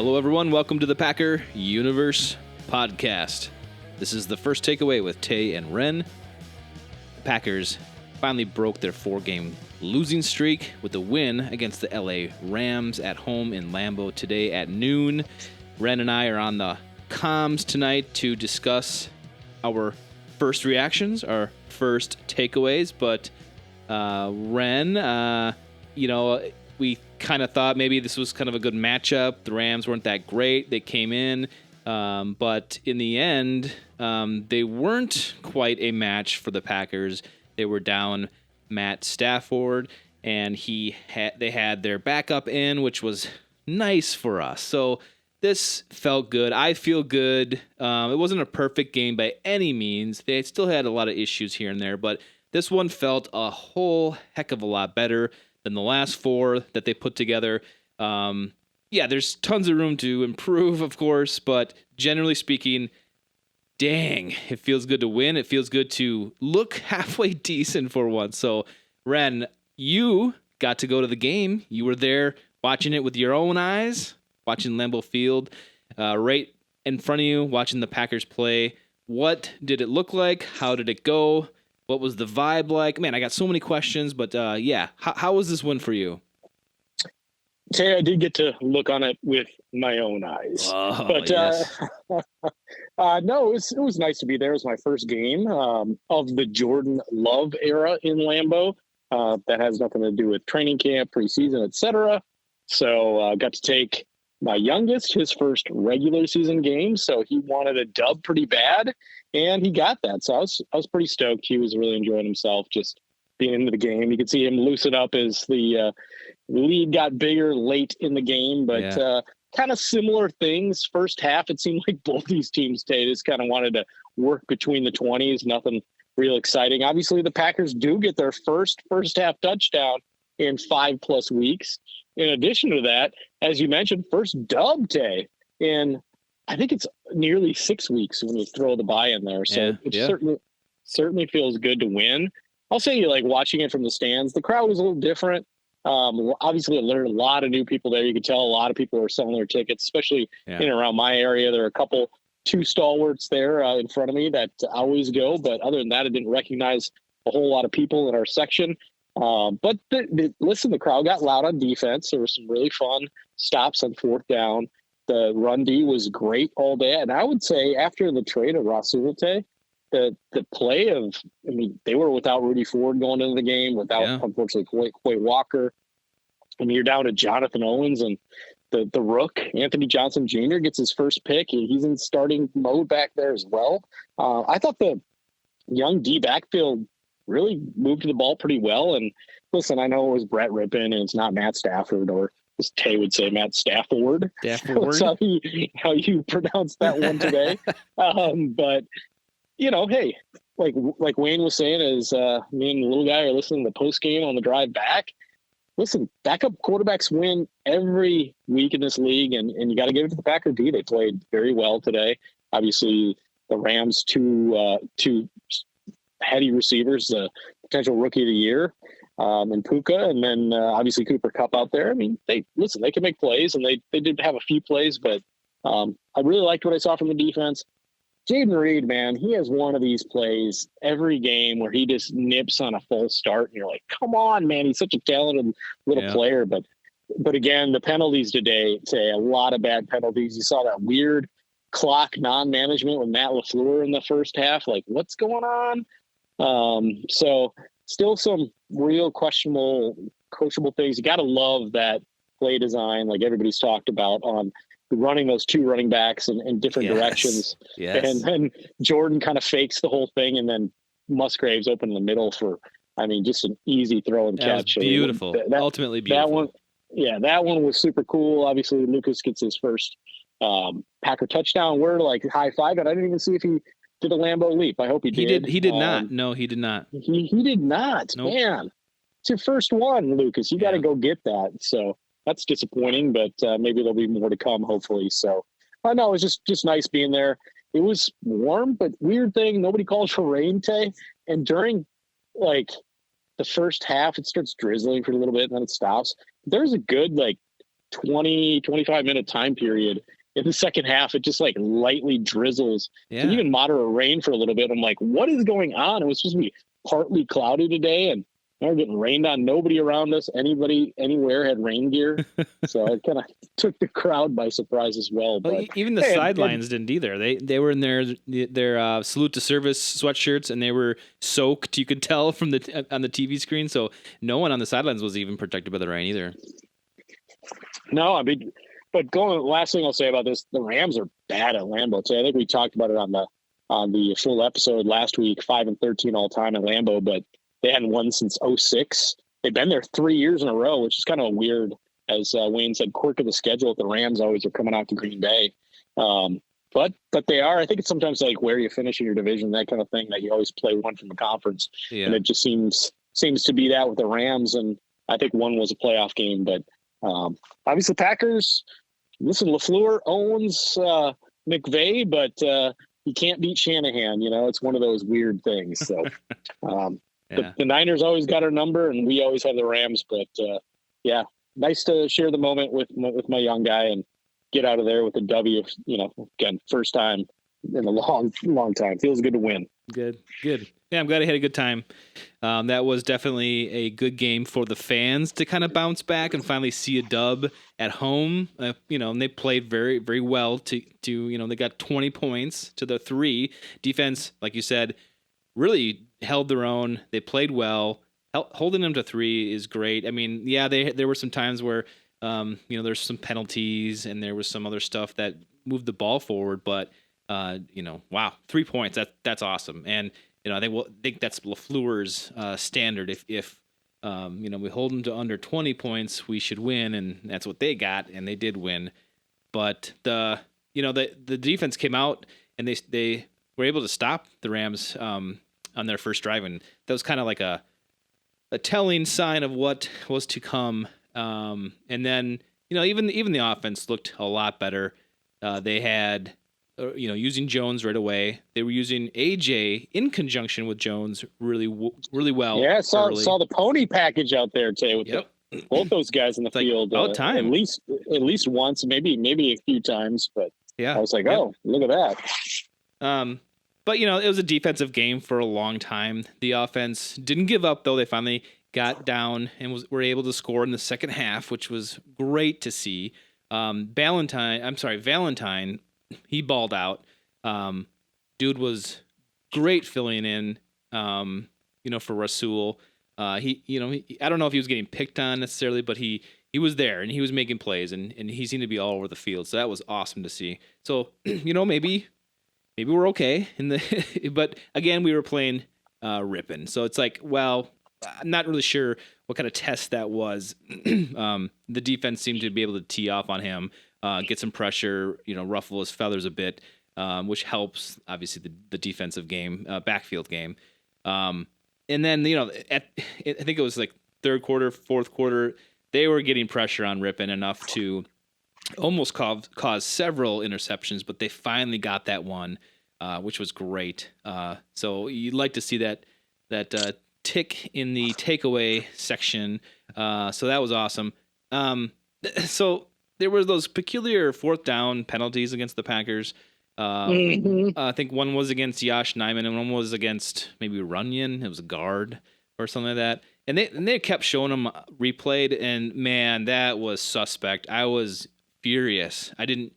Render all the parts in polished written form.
Hello, everyone. Welcome to the Packer Universe podcast. This is the first takeaway with Tay and Ren. The Packers finally broke their 4-game losing streak with a win against the LA Rams at home in Lambeau today at noon. Ren and I are on the comms tonight to discuss our first reactions, our first takeaways. But Ren, we kind of thought maybe this was kind of a good matchup. The Rams weren't that great. They came in, but in the end, they weren't quite a match for the Packers. They were down Matt Stafford, and they had their backup in, which was nice for us. So this felt good. I feel good. It wasn't a perfect game by any means. They still had a lot of issues here and there, but this one felt a whole heck of a lot better than the last 4 that they put together. There's tons of room to improve, of course, but generally speaking, dang, it feels good to win. It feels good to look halfway decent for once. So, Ren, you got to go to the game. You were there watching it with your own eyes, watching Lambeau Field, right in front of you, watching the Packers play. What did it look like? How did it go? What was the vibe like? Man, I got so many questions, but how was this win for you? Say I did get to look on it with my own eyes, but yes. No, it was nice to be there. It was my first game of the Jordan Love era in Lambeau. That has nothing to do with training camp, preseason, etc. So got to take my youngest his first regular season game. So he wanted a dub pretty bad, and he got that. So I was pretty stoked. He was really enjoying himself, just being into the game. You could see him loosen up as the lead got bigger late in the game, but kind of similar things. First half, it seemed like both these teams, just kind of wanted to work between the 20s. Nothing real exciting. Obviously, the Packers do get their first half touchdown in 5+ weeks. In addition to that, as you mentioned, first dub day in, I think it's nearly 6 weeks when you throw the bye in there. So it certainly feels good to win. I'll say, like, watching it from the stands, the crowd was a little different. Obviously, I learned a lot of new people there. You could tell a lot of people are selling their tickets, especially in and around my area. There are two stalwarts there in front of me that always go. But other than that, I didn't recognize a whole lot of people in our section. But listen, the crowd got loud on defense. There were some really fun stops on 4th down. The run D was great all day. And I would say after the trade of Rasulte, the play of, they were without Rudy Ford going into the game, without, unfortunately, Quay Walker. You're down to Jonathan Owens, and the rook, Anthony Johnson Jr., gets his first pick. He's in starting mode back there as well. I thought the young D backfield really moved the ball pretty well. And listen, I know it was Brett Rippon, and it's not Matt Stafford, or as Tay would say, Matt Stafford. That's how you pronounce that one today. But hey, like Wayne was saying, as me and the little guy are listening to the post game on the drive back. Listen, backup quarterbacks win every week in this league, and you got to give it to the Packer D. They played very well today. Obviously, the Rams two heady receivers, the potential rookie of the year, and Puka, and then obviously Cooper Kupp out there. They can make plays, and they did have a few plays, but I really liked what I saw from the defense. Jaden Reed, man, he has one of these plays every game where he just nips on a full start, and you're like, come on, man, he's such a talented little player. But again, the penalties today, a lot of bad penalties. You saw that weird clock non-management with Matt LaFleur in the first half. Like, what's going on? So still some real questionable, coachable things. You got to love that play design, like everybody's talked about, on running those 2 running backs in different directions. Yes. And then Jordan kind of fakes the whole thing, and then Musgraves open in the middle for, just an easy throw and catch. Beautiful. Ultimately beautiful. That one was super cool. Obviously, Lucas gets his first Packer touchdown. We're like high-fiving. I didn't even see if he did a Lambeau leap. I hope he did. He did not. No, he did not. He did not. Nope. Man, it's your first one, Lucas. You got to go get that. So that's disappointing, but maybe there'll be more to come, hopefully. So, no, it was just nice being there. It was warm, but weird thing, nobody called for rain, Tay. And during, the first half, it starts drizzling for a little bit, and then it stops. There's a good, 25 minute time period. In the second half, it just like lightly drizzles Yeah. to even moderate rain for a little bit. I'm like, what is going on? It was supposed to be partly cloudy today, and we're getting rained on. Nobody around us, anybody, anywhere had rain gear. So it kind of took the crowd by surprise as well. Well, But even the hey, sidelines didn't either. They were in their salute to service sweatshirts, and they were soaked. You could tell from the on the TV screen. So no one on the sidelines was even protected by the rain either. No, I mean, but last thing I'll say about this, the Rams are bad at Lambeau too. I think we talked about it on the full episode last week, 5-13 all time at Lambeau, but they hadn't won since 06. They've been there 3 years in a row, which is kind of weird. As Wayne said, quirk of the schedule. The Rams always are coming out to Green Bay. But they are. I think it's sometimes like where you finish in your division, that kind of thing, that you always play one from the conference. Yeah. And it just seems to be that with the Rams. And I think one was a playoff game, but obviously Packers, listen, LaFleur owns McVay, but he can't beat Shanahan. You know, it's one of those weird things. So Yeah. the Niners always got our number, and we always have the Rams. But yeah, nice to share the moment with my young guy and get out of there with a W. You know, again, first time in a long time. Feels good to win. Good. Yeah, I'm glad I had a good time. That was definitely a good game for the fans to kind of bounce back and finally see a dub at home. And they played very, very well to they got 20 points to the 3. Defense, like you said, really held their own. They played well. Holding them to 3 is great. I mean, yeah, there were some times where, there's some penalties and there was some other stuff that moved the ball forward, but wow, 3 points. That's awesome. And, I think that's LaFleur's standard. If we hold them to under 20 points, we should win. And that's what they got. And they did win. But the defense came out and they were able to stop the Rams on their first drive. And that was kind of like a telling sign of what was to come. And then, even the offense looked a lot better. They had, using Jones right away. They were using AJ in conjunction with Jones really well. Yeah, saw the pony package out there, Tay, with both those guys in the field. About time. At least once, maybe a few times. But yeah, I was like, oh, look at that. But it was a defensive game for a long time. The offense didn't give up, though. They finally got down and were able to score in the second half, which was great to see. Valentine, he balled out. Dude was great filling in, for Rasul. I don't know if he was getting picked on necessarily, but he was there and he was making plays and he seemed to be all over the field. So that was awesome to see. So, maybe we're okay but again, we were playing Ripon. So it's like, well, I'm not really sure what kind of test that was. The defense seemed to be able to tee off on him, get some pressure, ruffle his feathers a bit, which helps obviously the defensive game, backfield game. And then, I think it was like third quarter, fourth quarter, they were getting pressure on Ripon enough to almost cause several interceptions, but they finally got that one, which was great. So you'd like to see that tick in the takeaway section. So that was awesome. So there were those peculiar fourth down penalties against the Packers. I think one was against Josh Nijman and one was against maybe Runyon. It was a guard or something like that. And they kept showing them replayed, and man, that was suspect. I was furious. I didn't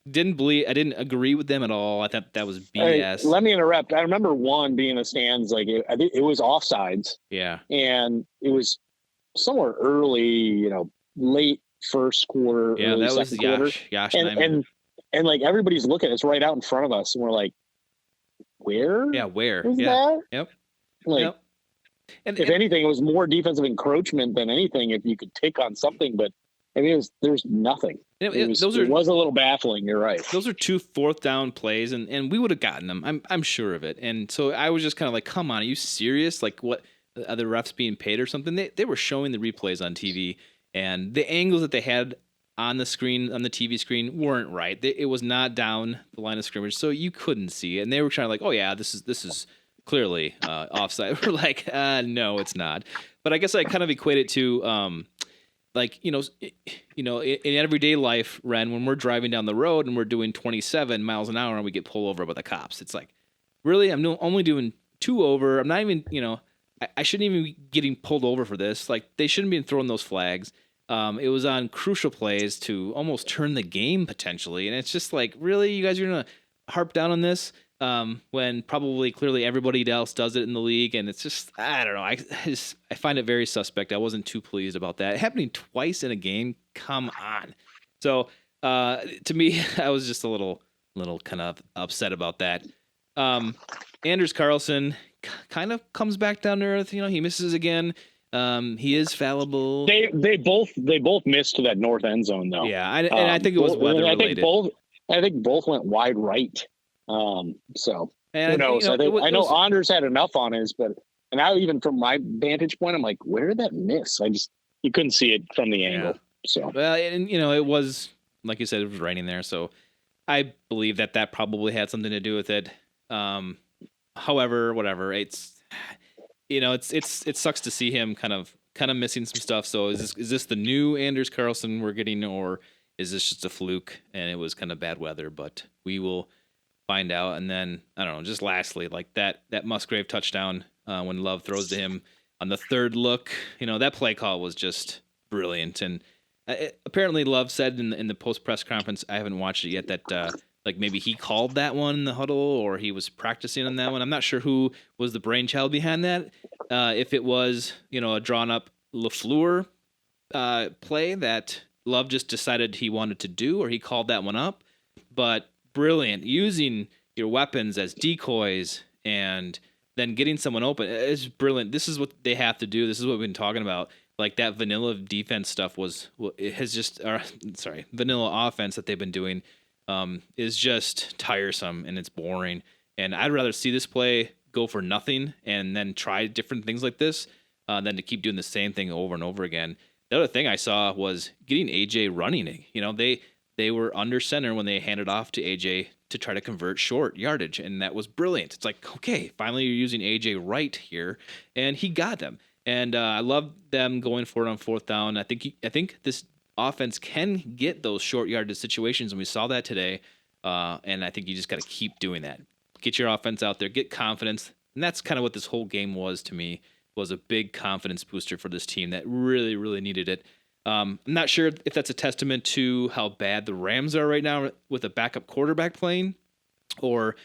agree with them at all. I thought that was BS. Hey, let me interrupt. I remember one being in the stands, like I think it was offsides. Yeah. And it was somewhere early, late first quarter. Yeah, early that was second quarter. Josh Nijman. And like everybody's looking, it's right out in front of us, and we're like, where? Yeah, where? Is yeah. that? Yep. Like, yep. And if anything, it was more defensive encroachment than anything. If you could take on something, but I mean, there's nothing. It was a little baffling. You're right. Those are 2 fourth down plays, and we would have gotten them. I'm sure of it. And so I was just kind of like, come on, are you serious? Like, what, are the refs being paid or something? They were showing the replays on TV, and the angles that they had on the screen, on the TV screen, weren't right. It was not down the line of scrimmage, so you couldn't see it. And they were trying to like, oh yeah, this is clearly offside. We're like, no, it's not. But I guess I kind of equate it to like, in everyday life, Ren, when we're driving down the road and we're doing 27 miles an hour and we get pulled over by the cops, it's like, really? I'm only doing 2 over. I'm not even, I shouldn't even be getting pulled over for this. Like, they shouldn't be throwing those flags. It was on crucial plays to almost turn the game potentially. And it's just like, really? You guys are going to harp down on this? When probably clearly everybody else does it in the league, and it's just, I don't know. I find it very suspect. I wasn't too pleased about that happening twice in a game. Come on. So to me, I was just a little kind of upset about that. Anders Carlson kind of comes back down to earth. He misses again. He is fallible. They both missed to that north end zone though. Yeah, and I think it was weather related. I think both went wide right. So and, who knows? I know Anders had enough on his, but now even from my vantage point, I'm like, where did that miss? You couldn't see it from the angle. So well, and it was, like you said, it was raining there, so I believe that probably had something to do with it. However, whatever, it sucks to see him kind of missing some stuff. So is this the new Anders Carlson we're getting, or is this just a fluke and it was kind of bad weather? But we will find out. And then, I don't know, just lastly, like that Musgrave touchdown when Love throws to him on the third look, that play call was just brilliant. And apparently Love said in the post press conference, I haven't watched it yet, that like maybe he called that one in the huddle or he was practicing on that one. I'm not sure who was the brainchild behind that. If it was, a drawn up LaFleur play that Love just decided he wanted to do, or he called that one up. But brilliant, using your weapons as decoys and then getting someone open. It's brilliant. This is what they have to do. This is what we've been talking about. Like that vanilla defense stuff vanilla offense that they've been doing is just tiresome and it's boring. And I'd rather see this play go for nothing and then try different things like this than to keep doing the same thing over and over again. The other thing I saw was getting AJ running. They were under center when they handed off to AJ to try to convert short yardage, and that was brilliant. It's like, okay, finally you're using AJ right here, and he got them. And I love them going for it on fourth down. I think this offense can get those short yardage situations, and we saw that today. And I think you just got to keep doing that. Get your offense out there, get confidence, and that's kind of what this whole game was to me. Was a big confidence booster for this team that really, really needed it. I'm not sure if that's a testament to how bad the Rams are right now with a backup quarterback playing, or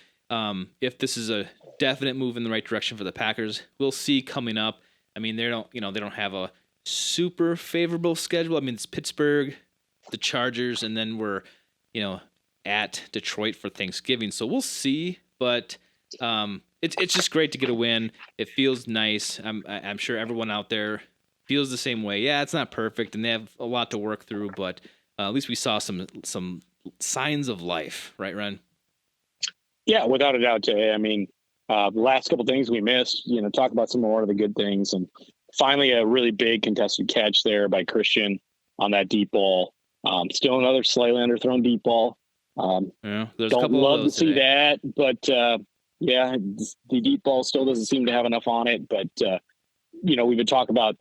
if this is a definite move in the right direction for the Packers. We'll see coming up. I mean, they don't have a super favorable schedule. I mean, it's Pittsburgh, the Chargers, and then we're, at Detroit for Thanksgiving. So we'll see, but it's just great to get a win. It feels nice. I'm sure everyone out there feels the same way. Yeah, it's not perfect, and they have a lot to work through, but at least we saw some signs of life, right, Ren? Yeah, without a doubt, Jay. I mean, the last couple of things we missed, talk about some more of the good things, and finally a really big contested catch there by Christian on that deep ball. Still another slightly underthrown deep ball. There's don't love to see that, but yeah, the deep ball still doesn't seem to have enough on it. But we've been talking about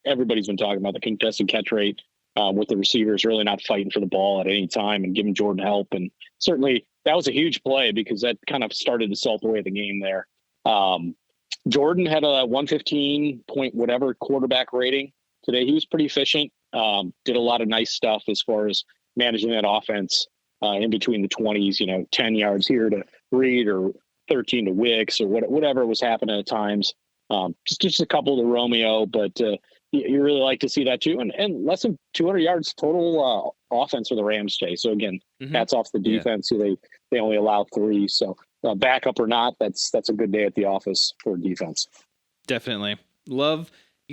everybody's been talking about the contested catch rate with the receivers really not fighting for the ball at any time and giving Jordan help. And certainly that was a huge play because that kind of started to salt away the game there. Jordan had a 115 point whatever quarterback rating today. He was pretty efficient. Did a lot of nice stuff as far as managing that offense in between the 20s, 10 yards here to Reed or 13 to Wicks or whatever was happening at times. Just a couple to Romeo, but you really like to see that too. And less than 200 yards total offense for the Rams today. So again, hats off the defense. Yeah. They only allow 3. So backup or not, that's a good day at the office for defense. Definitely. You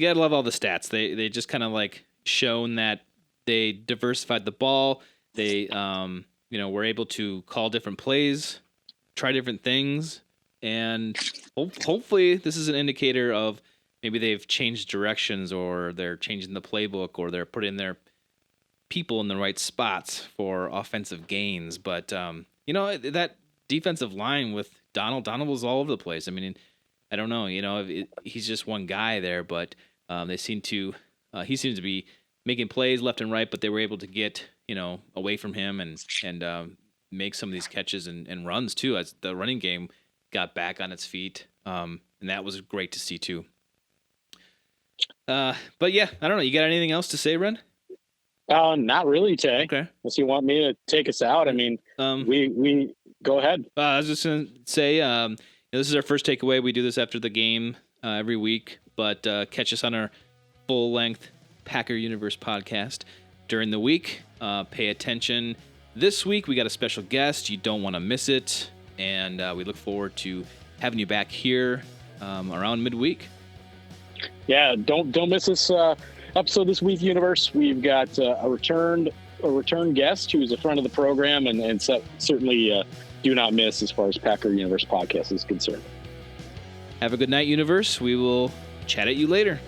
gotta love all the stats. They just kind of like shown that they diversified the ball. They were able to call different plays, try different things, and hopefully this is an indicator of maybe they've changed directions, or they're changing the playbook, or they're putting their people in the right spots for offensive gains. But that defensive line with Donald was all over the place. I mean, I don't know, he's just one guy there, but he seems to be making plays left and right, but they were able to get away from him and make some of these catches and runs too, as the running game got back on its feet. And that was great to see too. But yeah, I don't know. You got anything else to say, Ren? Not really, Tay. Okay. Unless you want me to take us out. I mean, we go ahead. I was just gonna say, this is our first takeaway. We do this after the game every week, but catch us on our full-length Packer Universe podcast during the week. Pay attention. This week we got a special guest. You don't want to miss it, and we look forward to having you back here around midweek. Yeah, don't miss this episode this week, Universe. We've got a return guest who's a friend of the program, and certainly do not miss as far as Packer Universe podcast is concerned. Have a good night, Universe. We will chat at you later.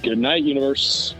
Good night, Universe.